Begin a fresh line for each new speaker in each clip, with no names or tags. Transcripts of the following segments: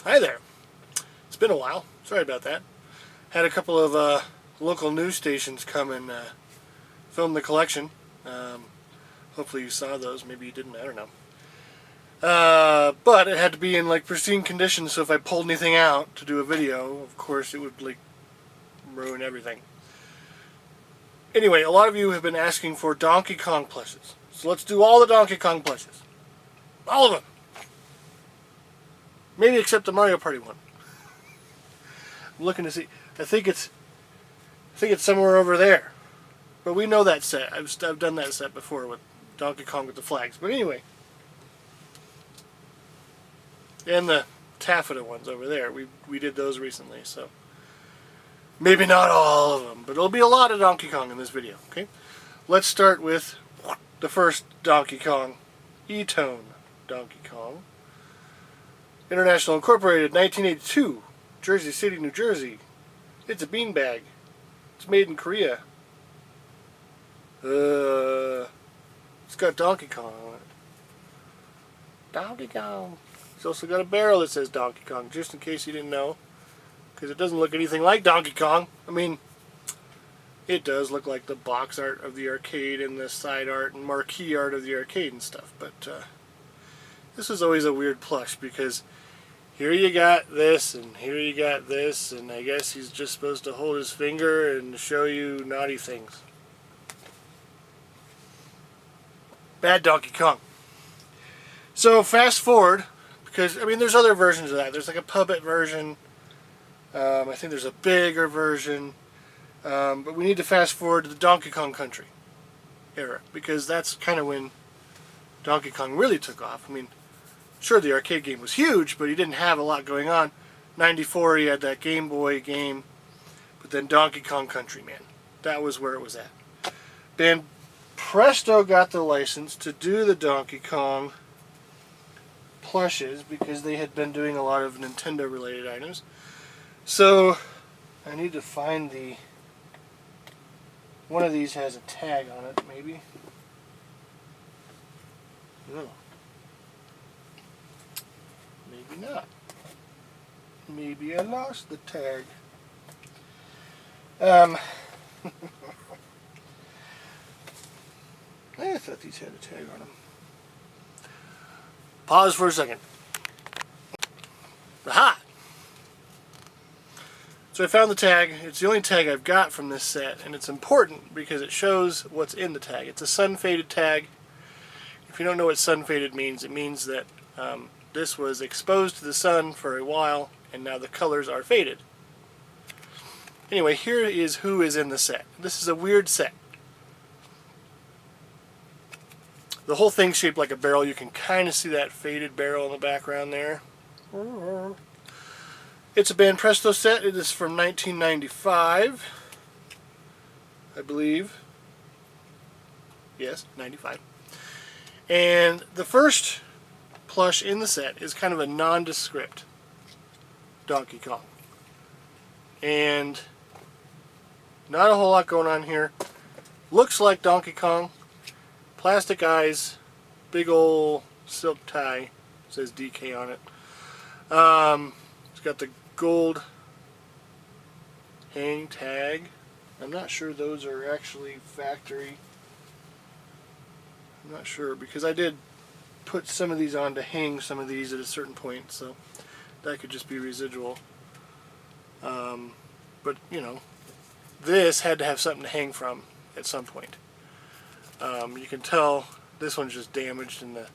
Hi there. It's been a while. Sorry about that. Had a couple of local news stations come and film the collection. Hopefully you saw those. Maybe you didn't. I don't know. But it had to be in like pristine condition, so if I pulled anything out to do a video, of course it would like ruin everything. Anyway, a lot of you have been asking for Donkey Kong plushes. So let's do all the Donkey Kong plushes. All of them. Maybe except the Mario Party one. I'm looking to see. I think it's somewhere over there. But we know that set. I've done that set before with Donkey Kong with the flags. But anyway. And the taffeta ones over there. We did those recently, so maybe not all of them, but it'll be a lot of Donkey Kong in this video. Okay, let's start with the first Donkey Kong, E-Tone Donkey Kong. International Incorporated, 1982, Jersey City, New Jersey. It's a beanbag. It's made in Korea. It's got Donkey Kong on it. Donkey Kong. It's also got a barrel that says Donkey Kong, just in case you didn't know. Because it doesn't look anything like Donkey Kong. I mean, it does look like the box art of the arcade and the side art and marquee art of the arcade and stuff. But this is always a weird plush because here you got this and here you got this, and I guess he's just supposed to hold his finger and show you naughty things. Bad Donkey Kong. So fast forward, because I mean there's other versions of that. There's like a puppet version. I think there's a bigger version. But we need to fast forward to the Donkey Kong Country era, because that's kind of when Donkey Kong really took off. I mean, sure, the arcade game was huge, but he didn't have a lot going on. 94, he had that Game Boy game, but then Donkey Kong Country, man, that was where it was at. Banpresto got the license to do the Donkey Kong plushes because they had been doing a lot of Nintendo related items. So I need to find the one of these has a tag on it, maybe. No. Maybe not. Maybe I lost the tag. I thought these had a tag on them. Pause for a second. Aha! So I found the tag. It's the only tag I've got from this set, and it's important because it shows what's in the tag. It's a sun-faded tag. If you don't know what sun-faded means, it means that this was exposed to the sun for a while, and now the colors are faded. Anyway, here is who is in the set. This is a weird set. The whole thing's shaped like a barrel. You can kind of see that faded barrel in the background there. It's a Banpresto set. It is from 1995, I believe. Yes, 95. And the first plush in the set is kind of a nondescript Donkey Kong. And not a whole lot going on here. Looks like Donkey Kong. Plastic eyes. Big old silk tie. Says DK on it. It's got the gold hang tag. I'm not sure those are actually factory. I'm not sure, because I did put some of these on to hang some of these at a certain point, so that could just be residual. But you know, this had to have something to hang from at some point. You can tell this one's just damaged and the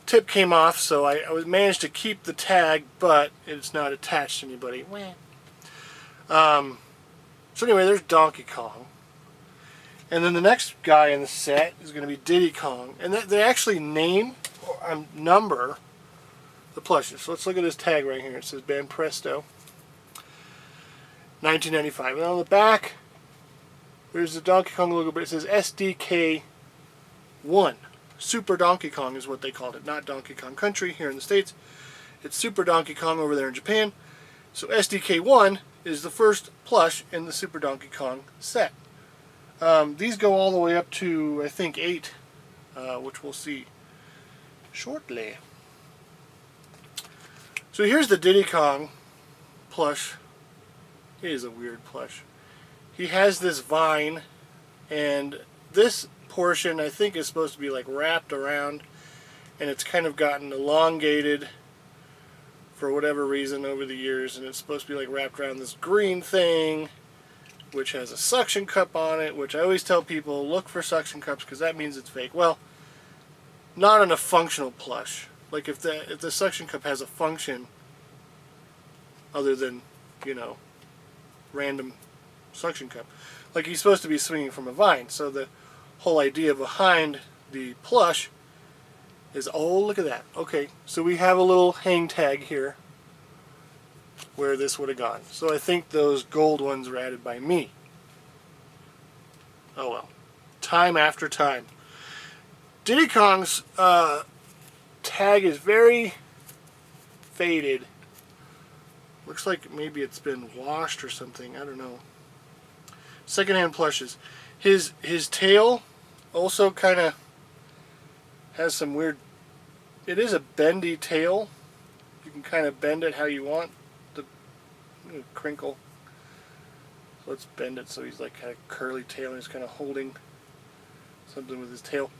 tip came off, so I managed to keep the tag, but it's not attached to anybody. So anyway, there's Donkey Kong. And then the next guy in the set is going to be Diddy Kong. And they actually name or number the plushes. So let's look at this tag right here. It says Banpresto, 1995. And on the back, there's the Donkey Kong logo, but it says Sdk 1. Super Donkey Kong is what they called it, not Donkey Kong Country here in the States. It's Super Donkey Kong over there in Japan. So Sdk 1 is the first plush in the Super Donkey Kong set. These go all the way up to, I think, 8, which we'll see shortly. So here's the Diddy Kong plush. He is a weird plush. He has this vine, and this portion I think is supposed to be like wrapped around, and it's kind of gotten elongated for whatever reason over the years, and it's supposed to be like wrapped around this green thing which has a suction cup on it, which I always tell people look for suction cups because that means it's fake. Well, not on a functional plush. Like if the suction cup has a function other than, you know, random suction cup. Like he's supposed to be swinging from a vine. So the whole idea behind the plush is, oh, look at that. Okay, so we have a little hang tag here where this would have gone. So I think those gold ones were added by me. Oh well. Time after time. Diddy Kong's tag is very faded. Looks like maybe it's been washed or something. I don't know. Secondhand plushes. His tail also kind of has some weird... It is a bendy tail. You can kind of bend it how you want. The crinkle. So let's bend it so he's like kind of curly tail and he's kind of holding something with his tail.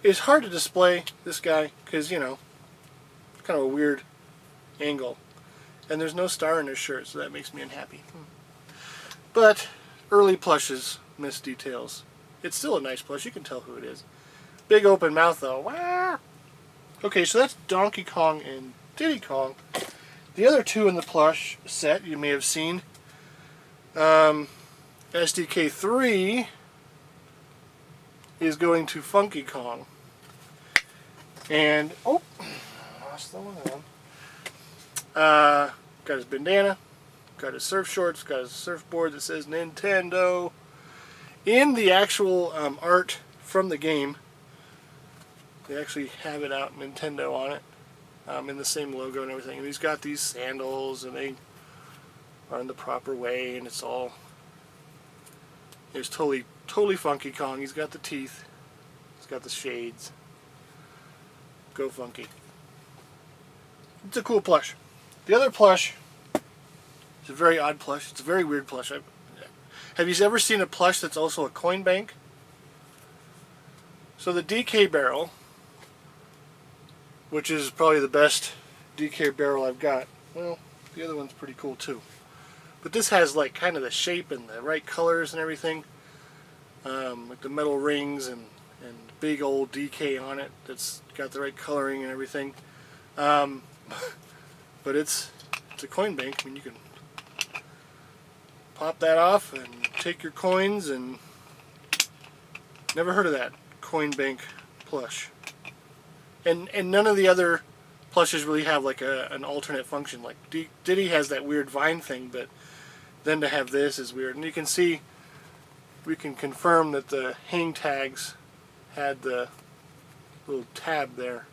It's hard to display this guy because, you know, it's kind of a weird angle. And there's no star in his shirt, so that makes me unhappy. But early plushes miss details. It's still a nice plush. You can tell who it is. Big open mouth though. Wah! Okay, so that's Donkey Kong and Diddy Kong. The other two in the plush set you may have seen. Sdk 3 is going to Funky Kong. And, oh, lost the one on. Got his bandana, got his surf shorts, got his surfboard that says Nintendo. In the actual art from the game, they actually have it out, Nintendo on it, in the same logo and everything. And he's got these sandals, and they are in the proper way, and it's all... It's totally Funky Kong. He's got the teeth. He's got the shades. Go Funky. It's a cool plush. The other plush is a very odd plush. It's a very weird plush. Have you ever seen a plush that's also a coin bank? So the DK barrel, which is probably the best DK barrel I've got. Well, the other one's pretty cool too. But this has like kind of the shape and the right colors and everything. Like the metal rings and big old DK on it that's got the right coloring and everything. But it's a coin bank. I mean, you can pop that off and take your coins, and never heard of that coin bank plush. And none of the other plushes really have like an alternate function. Like Diddy has that weird vine thing, but then to have this is weird. And you can see, we can confirm that the hang tags had the little tab there.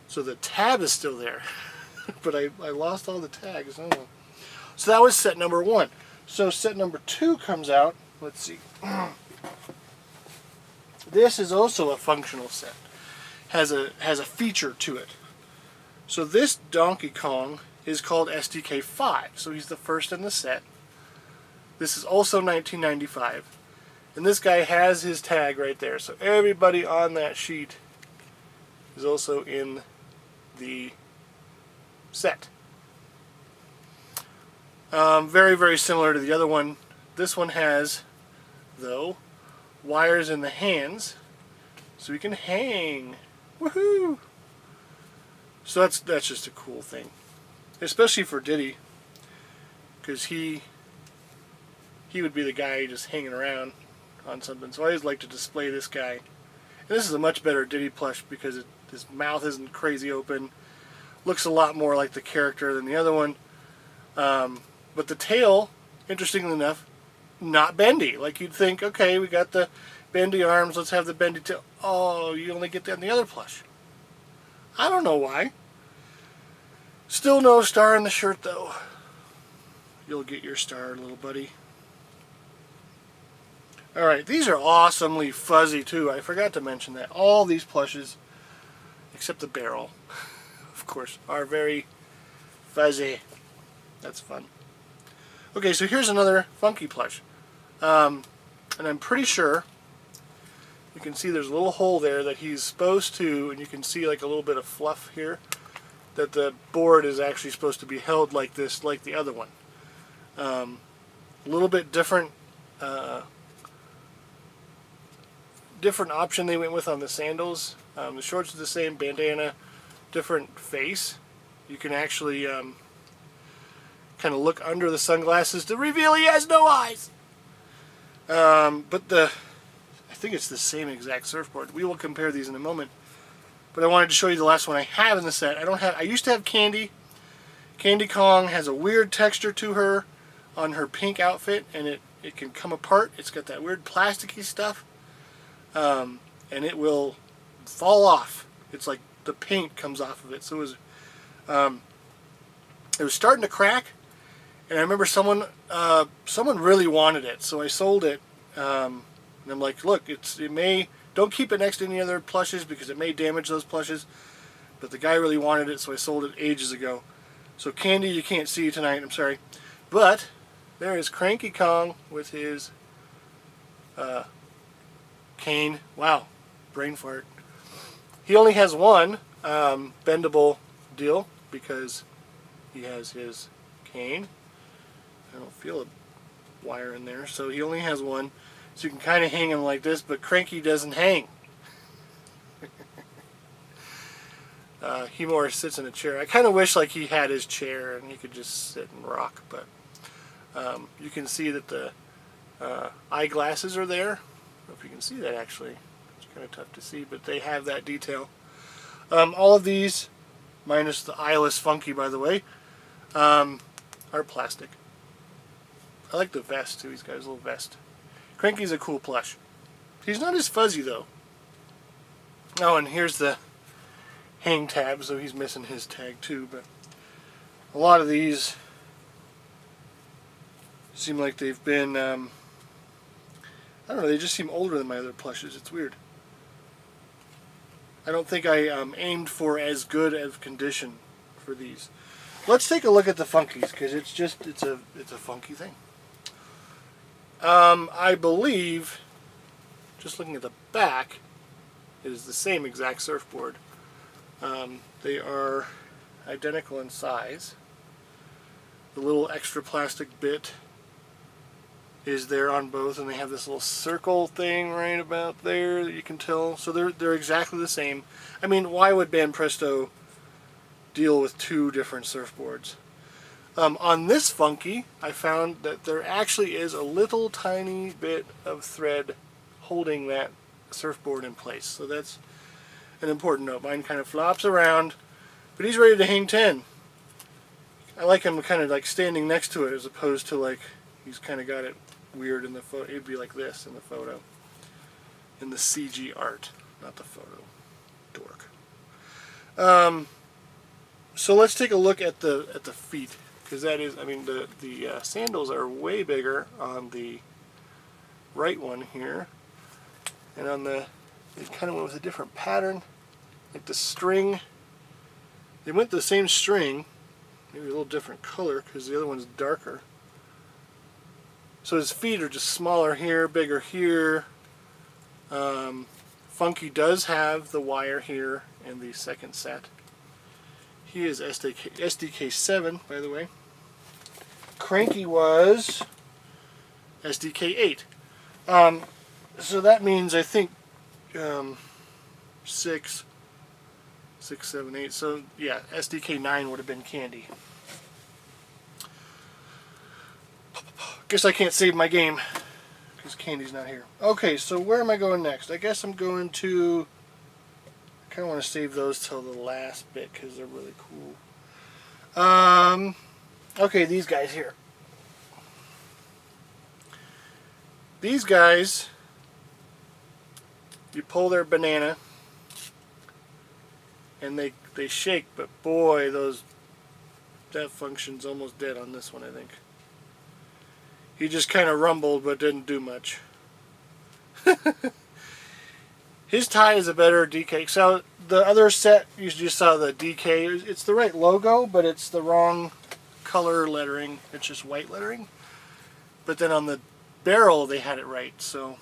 So the tab is still there. But I lost all the tags. I don't know. So that was set number 1. So set number 2 comes out. Let's see. This is also a functional set. Has a feature to it. So this Donkey Kong is called Sdk 5. So he's the first in the set. This is also 1995. And this guy has his tag right there. So everybody on that sheet is also in the set. Very, very similar to the other one. This one has, though, wires in the hands so we can hang. Woohoo! So that's just a cool thing. Especially for Diddy, because he would be the guy just hanging around on something. So I always like to display this guy. And this is a much better Diddy plush because his mouth isn't crazy open. Looks a lot more like the character than the other one. But the tail, interestingly enough, not bendy. Like you'd think, okay, we got the bendy arms, let's have the bendy tail. Oh, you only get that in the other plush. I don't know why. Still no star in the shirt though. You'll get your star, little buddy. Alright, these are awesomely fuzzy too. I forgot to mention that. All these plushes, except the barrel, of of course, are very fuzzy. That's fun. Okay, so here's another funky plush. And I'm pretty sure you can see there's a little hole there that he's supposed to, and you can see like a little bit of fluff here, that the board is actually supposed to be held like this, like the other one. A little bit different different option they went with on the sandals. The shorts are the same, bandana, different face. You can actually kind of look under the sunglasses to reveal he has no eyes. But I think it's the same exact surfboard. We will compare these in a moment. But I wanted to show you the last one I have in the set. I used to have Candy. Cranky Kong has a weird texture to her on her pink outfit, and it can come apart. It's got that weird plasticky stuff, and it will fall off. It's like the paint comes off of it. So it was starting to crack, and I remember someone really wanted it, so I sold it. And I'm like, look, don't keep it next to any other plushes because it may damage those plushes. But the guy really wanted it, so I sold it ages ago. So Candy, you can't see tonight, I'm sorry. But there is Cranky Kong with his cane. Wow, brain fart. He only has one bendable deal because he has his cane. I don't feel a wire in there, so he only has one. So you can kind of hang him like this, but Cranky doesn't hang. He more sits in a chair. I kind of wish like he had his chair and he could just sit and rock, but you can see that the eyeglasses are there. I don't know if you can see that actually. It's kind of tough to see, but they have that detail. All of these, minus the eyeless Funky, by the way, are plastic. I like the vest too. He's got his little vest. Cranky's a cool plush. He's not as fuzzy though. Oh, and here's the hang tab, so he's missing his tag too, but a lot of these seem like they've been, I don't know, they just seem older than my other plushes. It's weird. I don't think I aimed for as good of condition for these. Let's take a look at the Funkies, because it's a funky thing. I believe, just looking at the back, it is the same exact surfboard. They are identical in size. The little extra plastic bit is there on both, and they have this little circle thing right about there that you can tell. So they're exactly the same. I mean, why would Banpresto deal with two different surfboards? On this Funky, I found that there actually is a little tiny bit of thread holding that surfboard in place. So that's an important note. Mine kind of flops around, but he's ready to hang 10. I like him kind of like standing next to it as opposed to like he's kind of got it weird in the photo. It'd be like this in the photo, in the CG art, not the photo. Dork. So let's take a look at the feet, because that is, I mean, the sandals are way bigger on the right one here, and on the, they kind of went with a different pattern. Like the string, they went the same string, maybe a little different color because the other one's darker. So his feet are just smaller here, bigger here. Funky does have the wire here in the second set. He is Sdk 7, by the way. Cranky was Sdk 8. So that means I think 6, 7, 8. So yeah, Sdk 9 would have been Candy. Guess I can't save my game because Candy's not here. Okay, so where am I going next? I guess I'm going to, I kind of want to save those till the last bit because they're really cool. Okay, these guys here. These guys, you pull their banana and they shake, but boy, that function's almost dead on this one, I think. He just kind of rumbled but didn't do much. His tie is a better DK. So the other set, you just saw the DK. It's the right logo, but it's the wrong color lettering. It's just white lettering. But then on the barrel, they had it right. So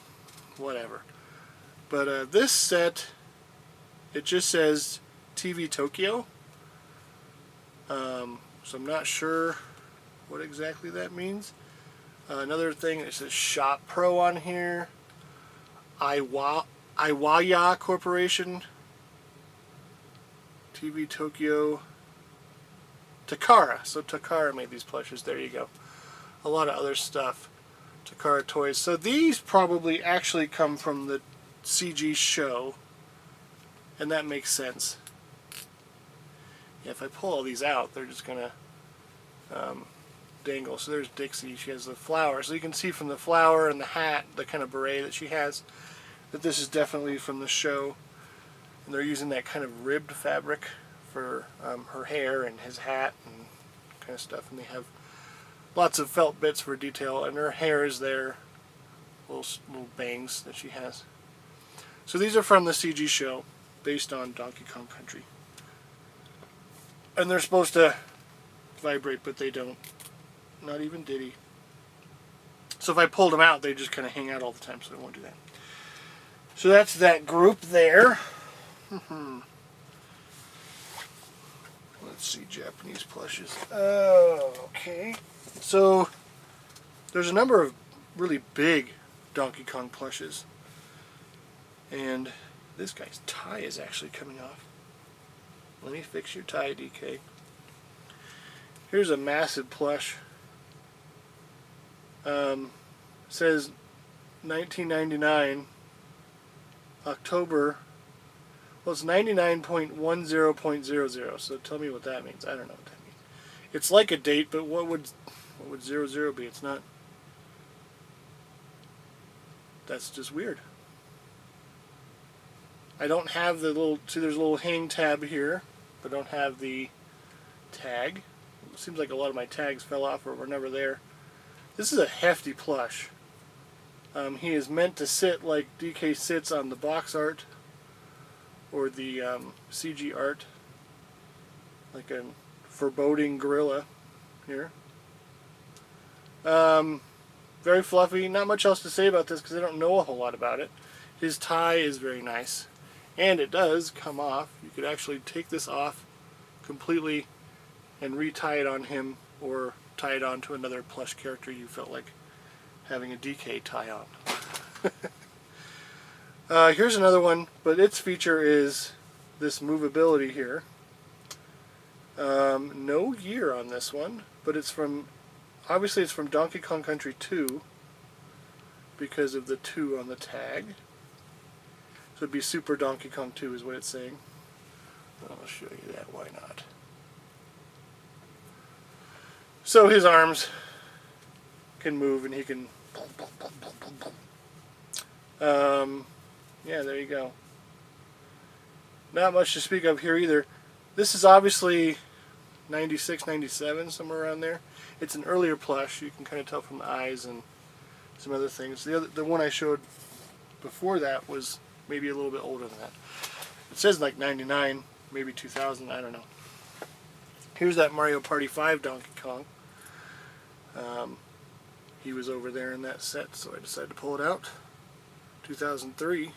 whatever. But this set, it just says TV Tokyo. So I'm not sure what exactly that means. Another thing, it says Shop Pro on here. Iwaya Corporation. TV Tokyo. Takara. So Takara made these plushes. There you go. A lot of other stuff. Takara Toys. So these probably actually come from the CG show. And that makes sense. Yeah, if I pull all these out, they're just going to dangle. So there's Dixie. She has the flower. So you can see from the flower and the hat, the kind of beret that she has, that this is definitely from the show. And they're using that kind of ribbed fabric for her hair and his hat and kind of stuff. And they have lots of felt bits for detail. And her hair is there. Little bangs that she has. So these are from the CG show based on Donkey Kong Country. And they're supposed to vibrate, but they don't. Not even Diddy. So if I pulled them out, they just kind of hang out all the time, so I won't do that. So that's that group there. Let's see, Japanese plushes. Okay. So there's a number of really big Donkey Kong plushes. And this guy's tie is actually coming off. Let me fix your tie, DK. Here's a massive plush. Says 1999, October. Well, it's 99.10.00. So tell me what that means. I don't know what that means. It's like a date, but what would 00 be? It's not. That's just weird. I don't have the little. See, there's a little hang tab here. I don't have the tag. It seems like a lot of my tags fell off or were never there. This is a hefty plush. He is meant to sit like DK sits on the box art or the CG art, like a foreboding gorilla here. Very fluffy. Not much else to say about this because I don't know a whole lot about it. His tie is very nice. And it does come off. You could actually take this off completely and retie it on him or tie it on to another plush character you felt like having a DK tie on. Here's another one, but its feature is this movability here. No year on this one, but it's from, obviously it's from Donkey Kong Country 2 because of the 2 on the tag. So it'd be Super Donkey Kong 2 is what it's saying. I'll show you that, why not? So his arms can move and he can... yeah, there you go. Not much to speak of here either. This is obviously 96, 97, somewhere around there. It's an earlier plush. You can kind of tell from the eyes and some other things. The one I showed before that was maybe a little bit older than that. It says like 99, maybe 2000, I don't know. Here's that Mario Party 5 Donkey Kong. He was over there in that set, so I decided to pull it out. 2003.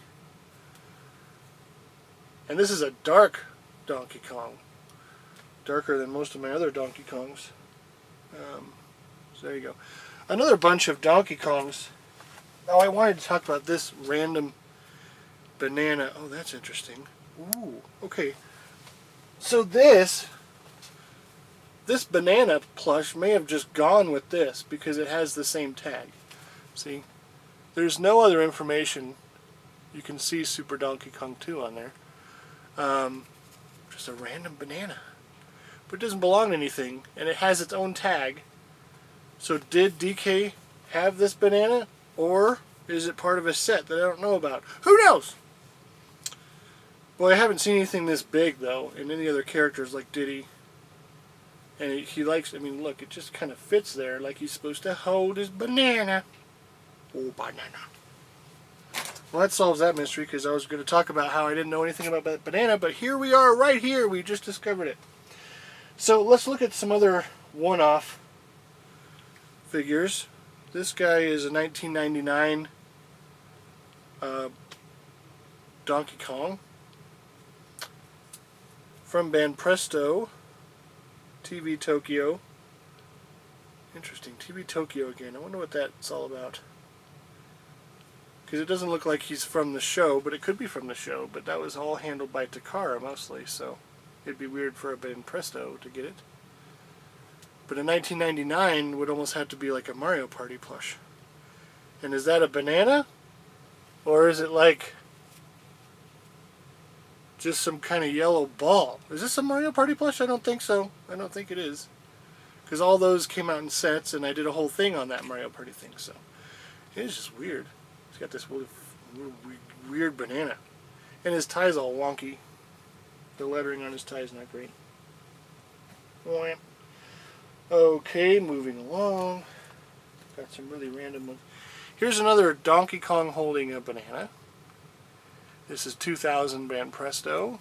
And this is a dark Donkey Kong. Darker than most of my other Donkey Kongs. So there you go. Another bunch of Donkey Kongs. Now I wanted to talk about this random banana. Oh, that's interesting. Ooh, okay. So this banana plush may have just gone with this because it has the same tag. See? There's no other information. You can see Super Donkey Kong 2 on there. Just a random banana. But it doesn't belong to anything, and it has its own tag. So did DK have this banana, or is it part of a set that I don't know about? Who knows? Boy, I haven't seen anything this big, though, in any other characters like Diddy. And he likes, I mean, look, it just kind of fits there like he's supposed to hold his banana. Oh, banana. Well, that solves that mystery, because I was going to talk about how I didn't know anything about that banana, but here we are, right here. We just discovered it. So let's look at some other one-off figures. This guy is a 1999 Donkey Kong from Banpresto, TV Tokyo. Interesting, TV Tokyo again. I wonder what that's all about. Because it doesn't look like he's from the show, but it could be from the show. But that was all handled by Takara mostly, so it'd be weird for a Banpresto to get it. But in 1999 would almost have to be like a Mario Party plush. And is that a banana? Or is it like just some kind of yellow ball? Is this a Mario Party plush? I don't think so. I don't think it is. Because all those came out in sets, and I did a whole thing on that Mario Party thing, so it is just weird. He's got this weird banana. And his tie's all wonky. The lettering on his tie is not great. Okay, moving along. Got some really random ones. Here's another Donkey Kong holding a banana. This is 2000 Banpresto.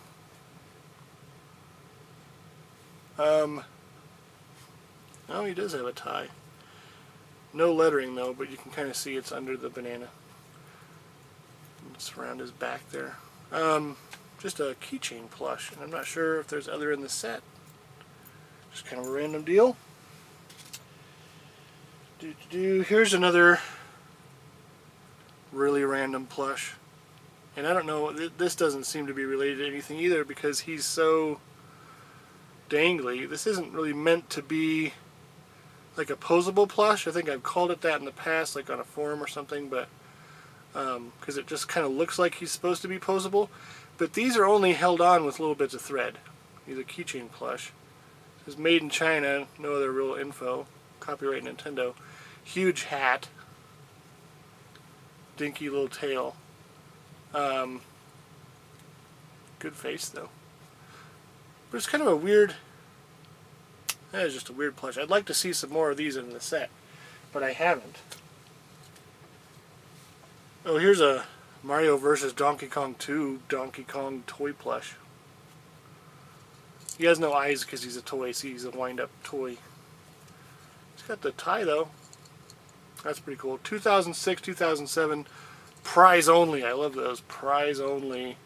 Oh, he does have a tie. No lettering though, but you can kind of see it's under the banana. It's around his back there. Just a keychain plush, and I'm not sure if there's other in the set. Just kind of a random deal. Here's another really random plush. And I don't know, this doesn't seem to be related to anything either, because he's so dangly. This isn't really meant to be like a posable plush. I think I've called it that in the past, like on a forum or something, but because it just kind of looks like he's supposed to be posable. But these are only held on with little bits of thread. He's a keychain plush. It says made in China, no other real info. Copyright Nintendo. Huge hat. Dinky little tail. Good face though. But it's kind of a weird... That is just a weird plush. I'd like to see some more of these in the set, but I haven't. Oh, here's a Mario vs. Donkey Kong 2 Donkey Kong toy plush. He has no eyes because he's a toy, so he's a wind-up toy. He's got the tie though. That's pretty cool. 2006, 2007, prize only. I love those prize only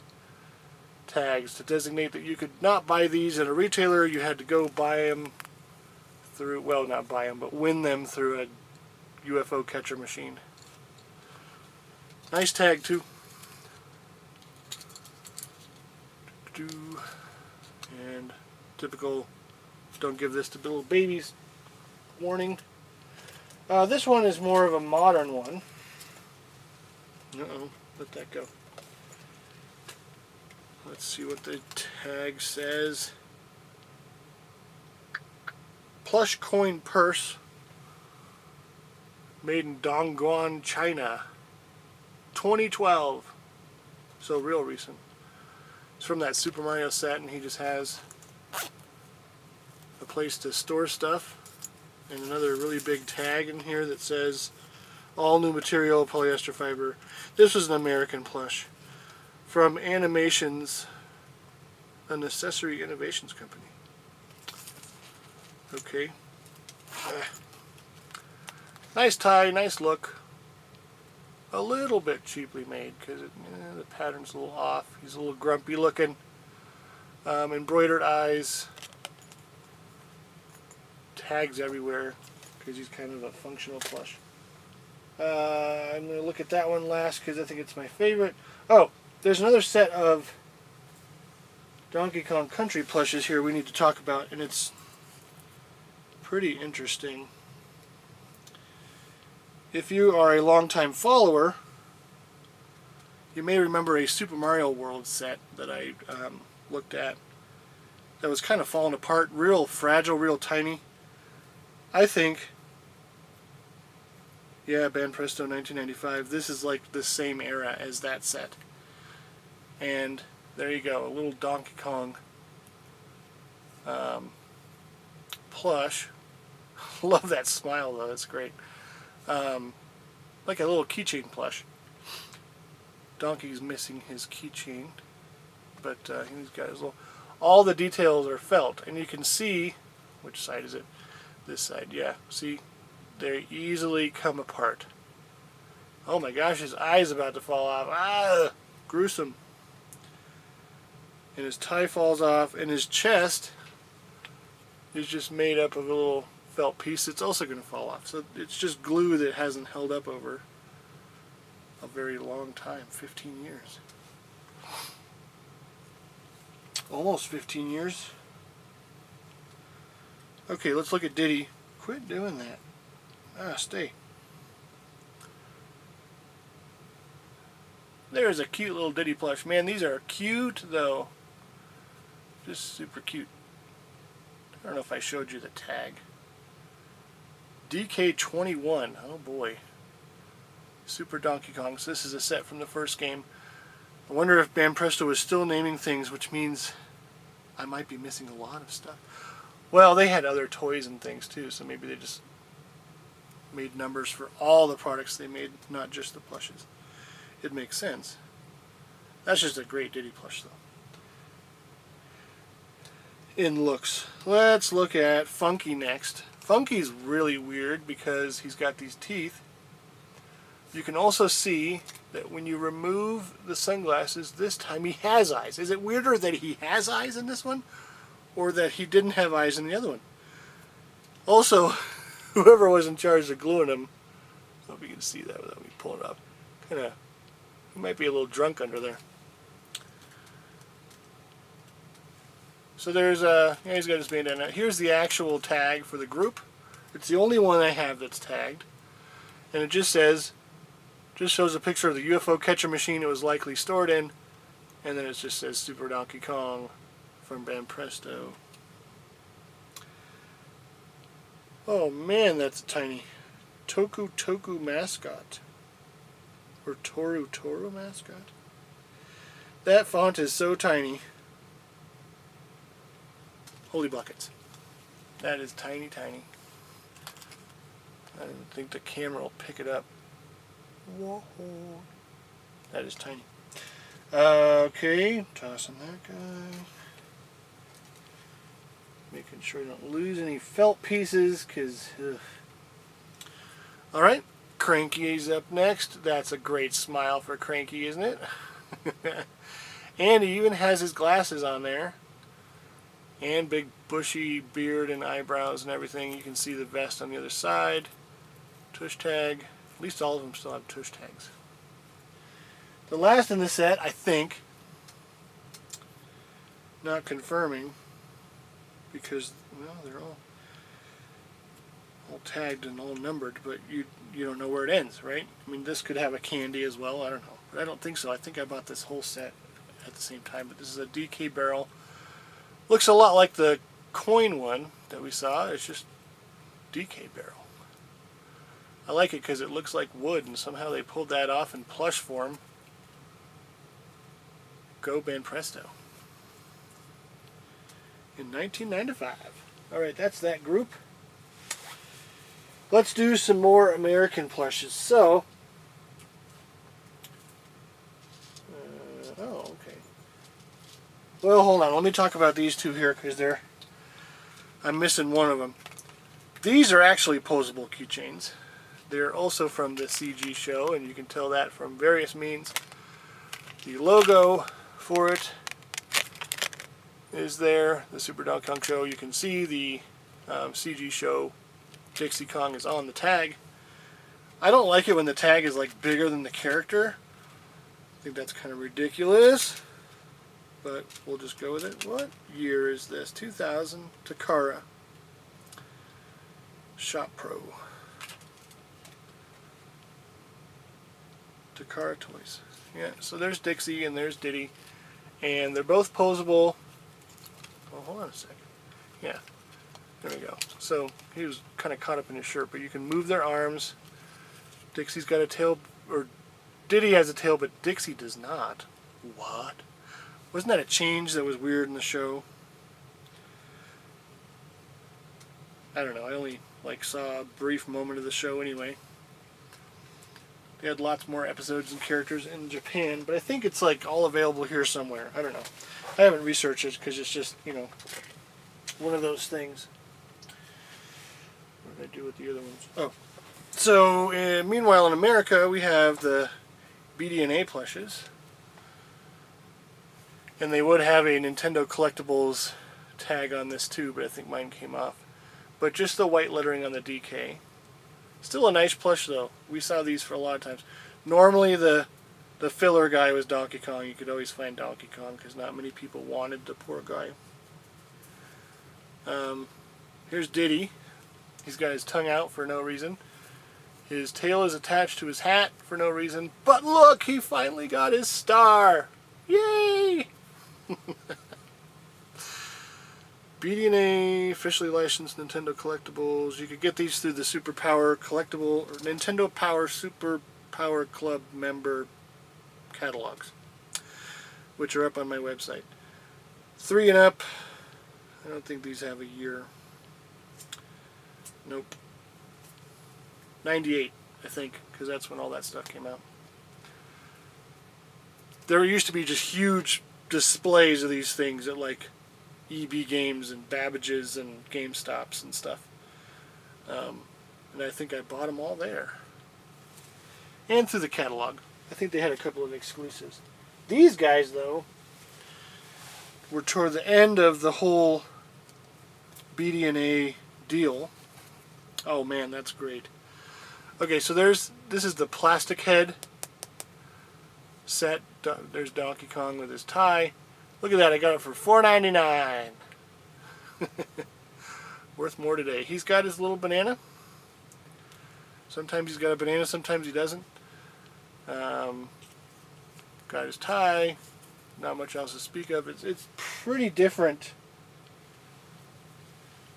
tags to designate that you could not buy these at a retailer. You had to go buy them through, well, not buy them, but win them through a UFO catcher machine. Nice tag too. And typical don't give this to little babies warning. This one is more of a modern one. Uh-oh, let that go. Let's see what the tag says. Plush coin purse made in Dongguan, China. 2012. So real recent. It's from that Super Mario set, and he just has a place to store stuff. And another really big tag in here that says all new material, polyester fiber. This was an American plush from Animations, an accessory innovations company. Okay. Nice tie, nice look. A little bit cheaply made because the pattern's a little off. He's a little grumpy looking. Embroidered eyes. Tags everywhere because he's kind of a functional plush. I'm going to look at that one last because I think it's my favorite. Oh, there's another set of Donkey Kong Country plushes here we need to talk about, and it's pretty interesting. If you are a longtime follower, you may remember a Super Mario World set that I looked at that was kind of falling apart, real fragile, real tiny. I think, yeah, Banpresto 1995, this is like the same era as that set. And there you go, a little Donkey Kong plush. Love that smile though, it's great. Like a little keychain plush. Donkey's missing his keychain, but he's got his little. All the details are felt, and you can see, which side is it? This side, yeah. See, they easily come apart. Oh my gosh, his eye's about to fall off. Ah, gruesome. And his tie falls off, and his chest is just made up of a little felt piece that's also going to fall off. So it's just glue that hasn't held up over a very long time, 15 years. Almost 15 years. Okay, let's look at Diddy. Quit doing that. Ah, stay. There's a cute little Diddy plush. Man, these are cute though. Just super cute. I don't know if I showed you the tag. DK21. Oh boy. Super Donkey Kong. So this is a set from the first game. I wonder if Banpresto is still naming things, which means I might be missing a lot of stuff. Well, they had other toys and things too, so maybe they just made numbers for all the products they made, not just the plushes. It makes sense. That's just a great Diddy plush though. In looks. Let's look at Funky next. Funky's really weird because he's got these teeth. You can also see that when you remove the sunglasses, this time he has eyes. Is it weirder that he has eyes in this one, or that he didn't have eyes in the other one? Also, whoever was in charge of gluing him, I hope you can see that without me pulling it up. He might be a little drunk under there. So there's yeah, he's got his bandana. Here's the actual tag for the group. It's the only one I have that's tagged, and it just says. Just shows a picture of the UFO catcher machine it was likely stored in, and then it just says Super Donkey Kong from Banpresto. Oh man, that's a tiny Toku mascot. Or Toru mascot. That font is so tiny. Holy buckets. That is tiny, tiny. I don't think the camera will pick it up. Whoa. That is tiny. Okay, tossing that guy. Making sure I don't lose any felt pieces, because... Alright, Cranky's up next. That's a great smile for Cranky, isn't it? And he even has his glasses on there. And big bushy beard and eyebrows and everything. You can see the vest on the other side. Tush tag. At least all of them still have tush tags. The last in the set, I think, not confirming, because, well, they're all tagged and all numbered, but you don't know where it ends, right? I mean, this could have a candy as well, I don't know. But I don't think so. I think I bought this whole set at the same time, but this is a DK barrel. Looks a lot like the coin one that we saw. It's just DK barrel. I like it because it looks like wood, and somehow they pulled that off in plush form. Go Banpresto. In 1995. Alright, that's that group. Let's do some more American plushes. So, oh, okay. Well, hold on. Let me talk about these two here, because I'm missing one of them. These are actually posable keychains. They're also from the CG show, and you can tell that from various means. The logo for it is there, the Super Donkey Kong show. You can see the CG show Dixie Kong is on the tag. I don't like it when the tag is like bigger than the character. I think that's kind of ridiculous, but we'll just go with it. What year is this? 2000, Takara. Shop Pro. Takara Toys. Yeah, so there's Dixie and there's Diddy, and they're both posable. Oh, hold on a second. Yeah, there we go. So he was kind of caught up in his shirt, but you can move their arms. Dixie's got a tail, or Diddy has a tail, but Dixie does not. What? Wasn't that a change that was weird in the show? I don't know. I only saw a brief moment of the show anyway. They had lots more episodes and characters in Japan, but I think it's like all available here somewhere. I don't know. I haven't researched it because it's just, you know, one of those things. What did I do with the other ones? Oh. So, meanwhile in America, we have the BD&A plushes. And they would have a Nintendo Collectibles tag on this too, but I think mine came off. But just the white lettering on the DK. Still a nice plush though. We saw these for a lot of times. Normally the filler guy was Donkey Kong. You could always find Donkey Kong because not many people wanted the poor guy. Here's Diddy. He's got his tongue out for no reason. His tail is attached to his hat for no reason. But look, he finally got his star. Yay! BD&A officially licensed Nintendo Collectibles. You could get these through the Super Power Collectible or Nintendo Power Super Power Club member catalogs, which are up on my website. 3 and up. I don't think these have a year. Nope. 98, I think, because that's when all that stuff came out. There used to be just huge displays of these things at like EB Games and Babbage's and GameStops and stuff. And I think I bought them all there. And through the catalog. I think they had a couple of exclusives. These guys, though, were toward the end of the whole BD&A deal. Oh man, that's great. Okay, so this is the plastic head set. There's Donkey Kong with his tie. Look at that, I got it for $4.99. Worth more today. He's got his little banana. Sometimes he's got a banana, sometimes he doesn't. Got his tie. Not much else to speak of. It's pretty different.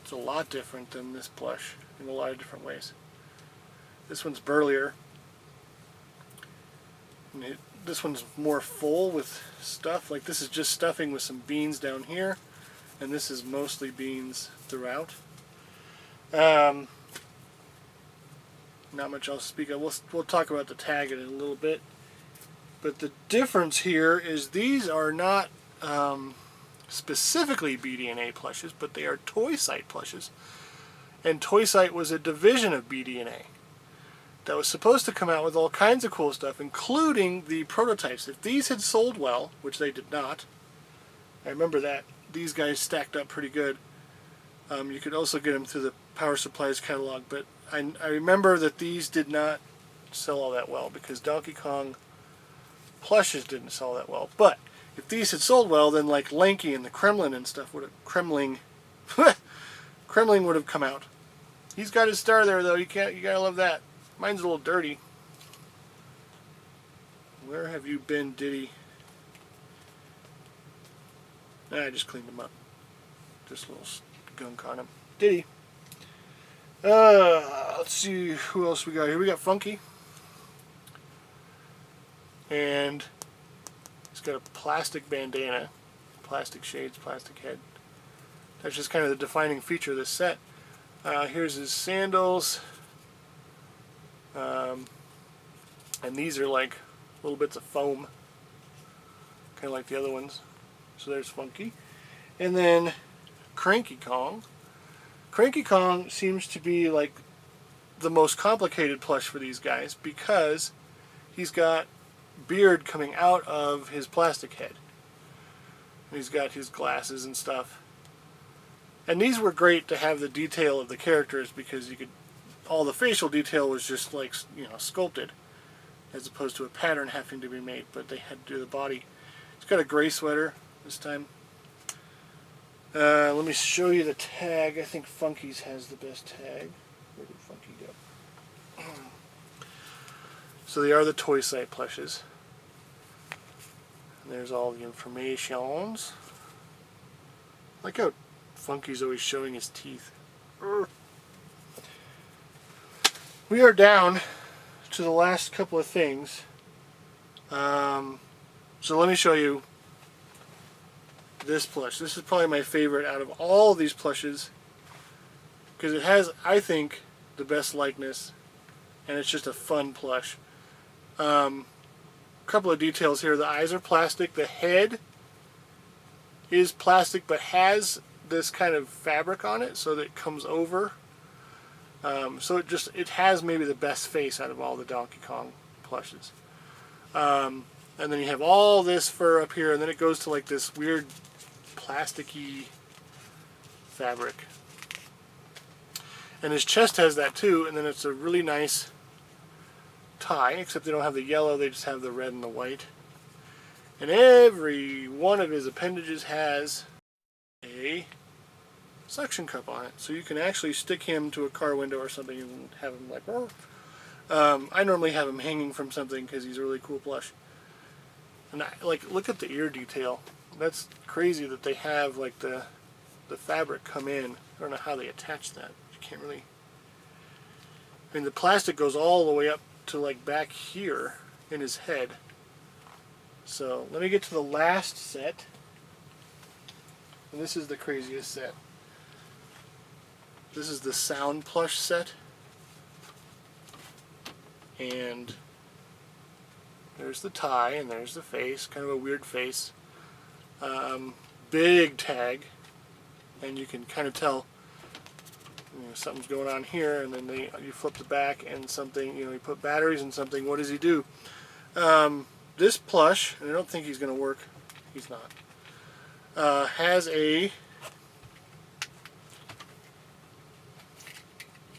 It's a lot different than this plush in a lot of different ways. This one's burlier. This one's more full with stuff. Like this is just stuffing with some beans down here, and this is mostly beans throughout. Not much else to speak of. We'll talk about the tag in a little bit. But the difference here is these are not specifically BD&A plushes, but they are Toy Site plushes. And Toy Site was a division of BD&A that was supposed to come out with all kinds of cool stuff, including the prototypes. If these had sold well, which they did not, I remember that. These guys stacked up pretty good. You could also get them through the Power Supplies catalog, but I remember that these did not sell all that well because Donkey Kong plushes didn't sell that well. But if these had sold well, then like Lanky and the Kremlin and stuff would have Kremling would have come out. He's got his star there though. You gotta love that. Mine's a little dirty. Where have you been, Diddy? I just cleaned him up. Just a little gunk on him. Diddy. Let's see who else we got here. We got Funky. And he's got a plastic bandana. Plastic shades, plastic head. That's just kind of the defining feature of this set. Here's his sandals. And these are like little bits of foam. Kind of like the other ones. So there's Funky. And then Cranky Kong. Cranky Kong seems to be like the most complicated plush for these guys because he's got beard coming out of his plastic head. And he's got his glasses and stuff. And these were great to have the detail of the characters because you could, all the facial detail was just like, you know, sculpted as opposed to a pattern having to be made, but they had to do the body. He's got a gray sweater this time. Let me show you the tag. I think Funky's has the best tag. Where did Funky go? So they are the Toy Site plushes. And there's all the informations. Like how Funky's always showing his teeth. We are down to the last couple of things. So let me show you this plush. This is probably my favorite out of all of these plushes because it has, I think, the best likeness and it's just a fun plush. Couple of details here. The eyes are plastic. The head is plastic, but has this kind of fabric on it, so that it comes over. So it has maybe the best face out of all the Donkey Kong plushes. And then you have all this fur up here, and then it goes to like this weird plasticky fabric. And his chest has that too, and then it's a really nice tie, except they don't have the yellow, they just have the red and the white. And every one of his appendages has a suction cup on it, so you can actually stick him to a car window or something and have him like, I normally have him hanging from something because he's a really cool plush. And look at the ear detail. That's crazy that they have like the fabric come in. I don't know how they attach that. You can't really. I mean, the plastic goes all the way up to like back here in his head. So let me get to the last set. And this is the craziest set. This is the sound plush set. And there's the tie and there's the face, kind of a weird face. Big tag, and you can kind of tell something's going on here, and then you flip the back and something, you put batteries in something. What does he do? This plush, and I don't think he's going to work, he's not, has a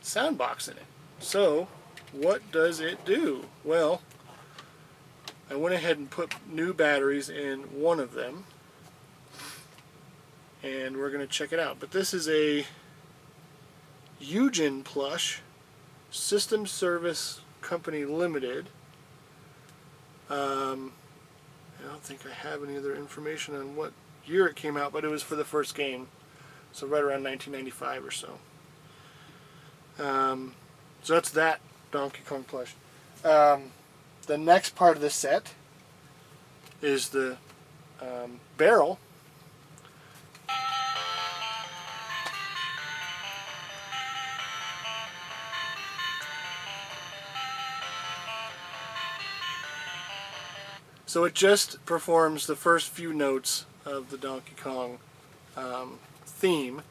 sound box in it. So what does it do? Well, I went ahead and put new batteries in one of them, and we're going to check it out. But this is a Eugen plush, System Service Company Limited. I don't think I have any other information on what year it came out, but it was for the first game, so right around 1995 or so. So that's that Donkey Kong plush. The next part of the set is the barrel. So it just performs the first few notes of the Donkey Kong theme,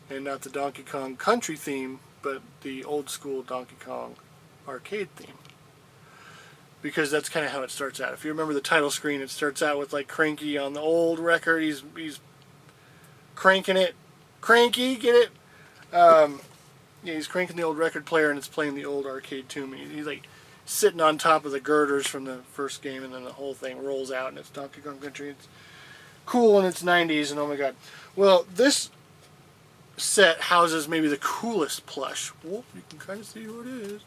and not the Donkey Kong Country theme, but the old school Donkey Kong arcade theme. Because that's kind of how it starts out. If you remember the title screen, it starts out with like Cranky on the old record. He's cranking it. Cranky, get it? Yeah, he's cranking the old record player, and it's playing the old arcade tune. He's like sitting on top of the girders from the first game, and then the whole thing rolls out, and it's Donkey Kong Country. It's cool in its 90s, and oh my god. Well, this set houses maybe the coolest plush. Whoop, you can kind of see who it is.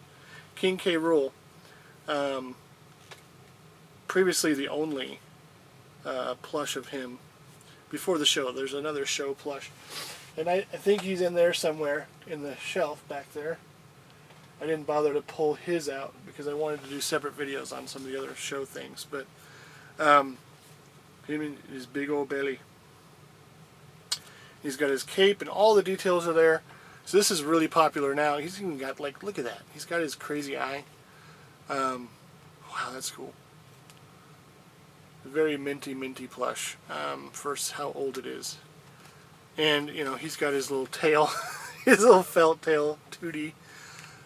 King K. Rool. Previously the only plush of him before the show. There's another show plush, and I think he's in there somewhere in the shelf back there. I didn't bother to pull his out because I wanted to do separate videos on some of the other show things, but him and his big old belly. He's got his cape, and all the details are there. So this is really popular now. He's even got, like, look at that. He's got his crazy eye. Wow, that's cool. Very minty plush for how old it is. And, he's got his little tail, his little felt tail, Tootie.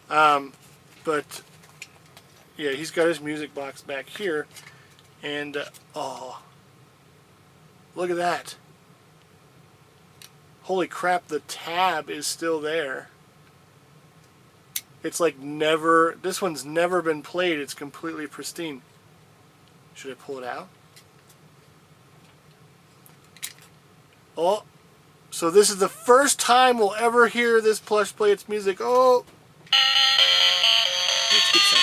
But, yeah, he's got his music box back here. And, oh, look at that. Holy crap, the tab is still there. It's like this one's never been played. It's completely pristine. Should I pull it out? Oh, so this is the first time we'll ever hear this plush play its music. Oh, it's good sound.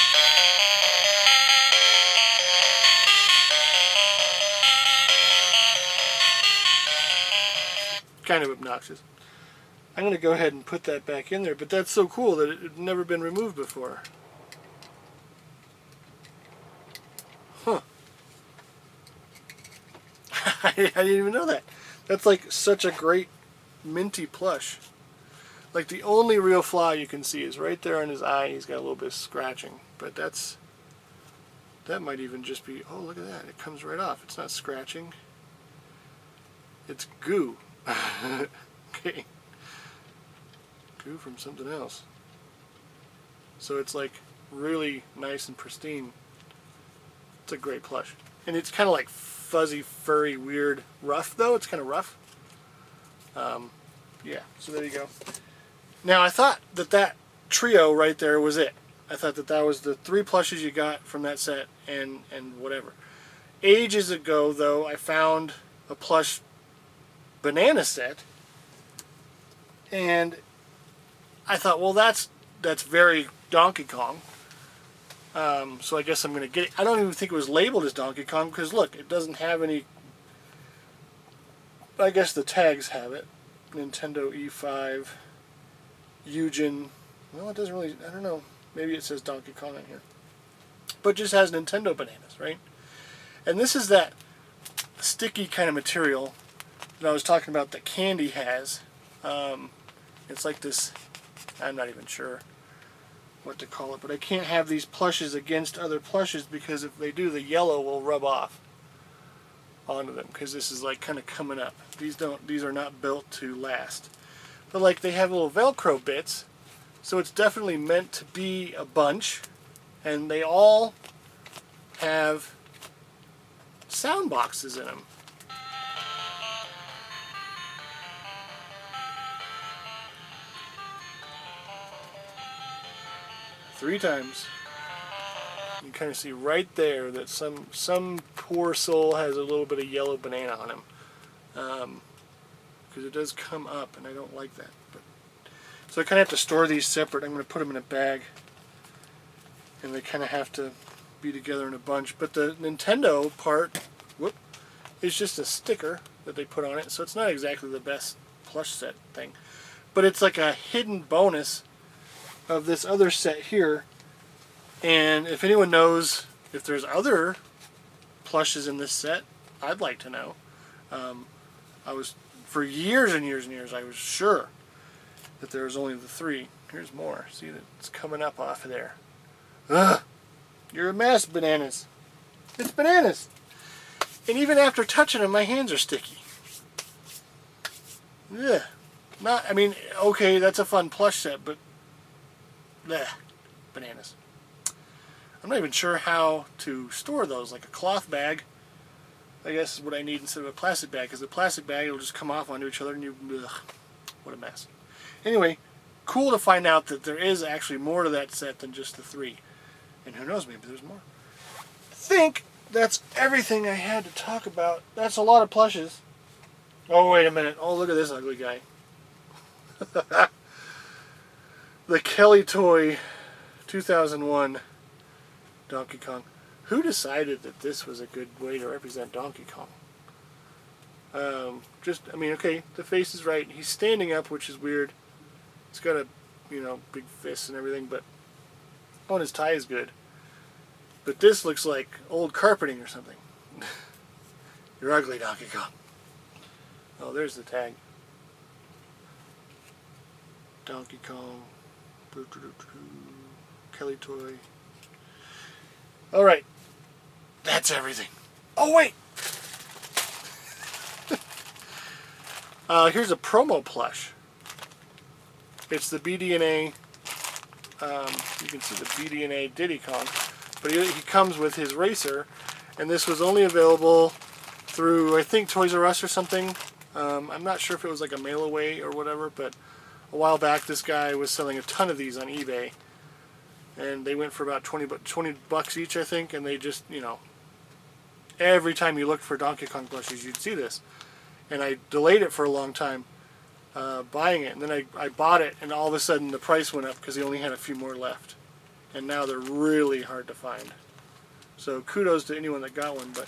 Kind of obnoxious. I'm going to go ahead and put that back in there, but that's so cool that it had never been removed before. Huh. I didn't even know that. That's like such a great minty plush. Like the only real flaw you can see is right there in his eye. He's got a little bit of scratching, but that's That might even just be, oh, look at that. It comes right off. It's not scratching. It's goo. Okay. Goo from something else. So it's like really nice and pristine. It's a great plush. And it's kind of like fuzzy, furry, weird, rough though. It's kind of rough. Yeah, so there you go. Now I thought that that trio right there was it. I thought that that was the 3 plushes you got from that set and whatever. Ages ago though, I found a plush banana set, and I thought, well, that's very Donkey Kong. So I guess I'm going to get it. I don't even think it was labeled as Donkey Kong because look, it doesn't have any. I guess the tags have it. Nintendo E5, Eugen. Well, it doesn't really. I don't know. Maybe it says Donkey Kong on here, but it just has Nintendo bananas, right? And this is that sticky kind of material that I was talking about that candy has. It's like this. I'm not even sure what to call it, but I can't have these plushes against other plushes because if they do, the yellow will rub off onto them because this is like kind of coming up. These are not built to last, but like they have little Velcro bits, so it's definitely meant to be a bunch, and they all have sound boxes in them. Three times. You can kind of see right there that some poor soul has a little bit of yellow banana on him, because it does come up, and I don't like that. But so I kind of have to store these separate. I'm going to put them in a bag, and they kind of have to be together in a bunch. But the Nintendo part, is just a sticker that they put on it, so it's not exactly the best plush set thing, but it's like a hidden bonus of this other set here. And if anyone knows if there's other plushes in this set, I'd like to know. I was, for years and years and years, I was sure that there was only the 3. Here's more. See that it's coming up off of there. Ugh! You're a mess, bananas. It's bananas. And even after touching them, my hands are sticky. Ugh. Not. I mean, okay, that's a fun plush set, but bleh, bananas. I'm not even sure how to store those. Like a cloth bag, I guess, is what I need instead of a plastic bag. Because the plastic bag will just come off onto each other, and you, ugh, what a mess. Anyway, cool to find out that there is actually more to that set than just the 3. And who knows, maybe there's more. I think that's everything I had to talk about. That's a lot of plushes. Oh, wait a minute. Oh, look at this ugly guy. The Kelly Toy 2001 Donkey Kong. Who decided that this was a good way to represent Donkey Kong? I mean, okay, the face is right. He's standing up, which is weird. He's got a, big fist and everything, but oh, and his tie is good. But this looks like old carpeting or something. You're ugly, Donkey Kong. Oh, there's the tag. Donkey Kong. Kelly Toy. Alright. That's everything. Oh, wait! Here's a promo plush. It's the BDNA. You can see the BDNA Diddy Kong. But he comes with his racer. And this was only available through, I think, Toys R Us or something. I'm not sure if it was like a mail away or whatever, but a while back this guy was selling a ton of these on eBay. And they went for about 20 bucks each, I think. And they just, every time you looked for Donkey Kong plushes, you'd see this. And I delayed it for a long time, buying it. And then I bought it, and all of a sudden the price went up because he only had a few more left. And now they're really hard to find. So kudos to anyone that got one. But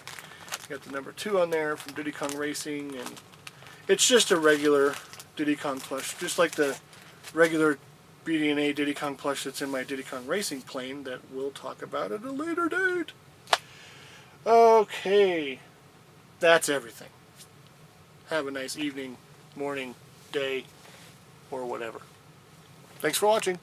you got the number 2 on there from Diddy Kong Racing. And it's just a regular Diddy Kong plush, just like the regular BDNA Diddy Kong plush that's in my Diddy Kong Racing plane that we'll talk about at a later date. Okay, that's everything. Have a nice evening, morning, day, or whatever. Thanks for watching.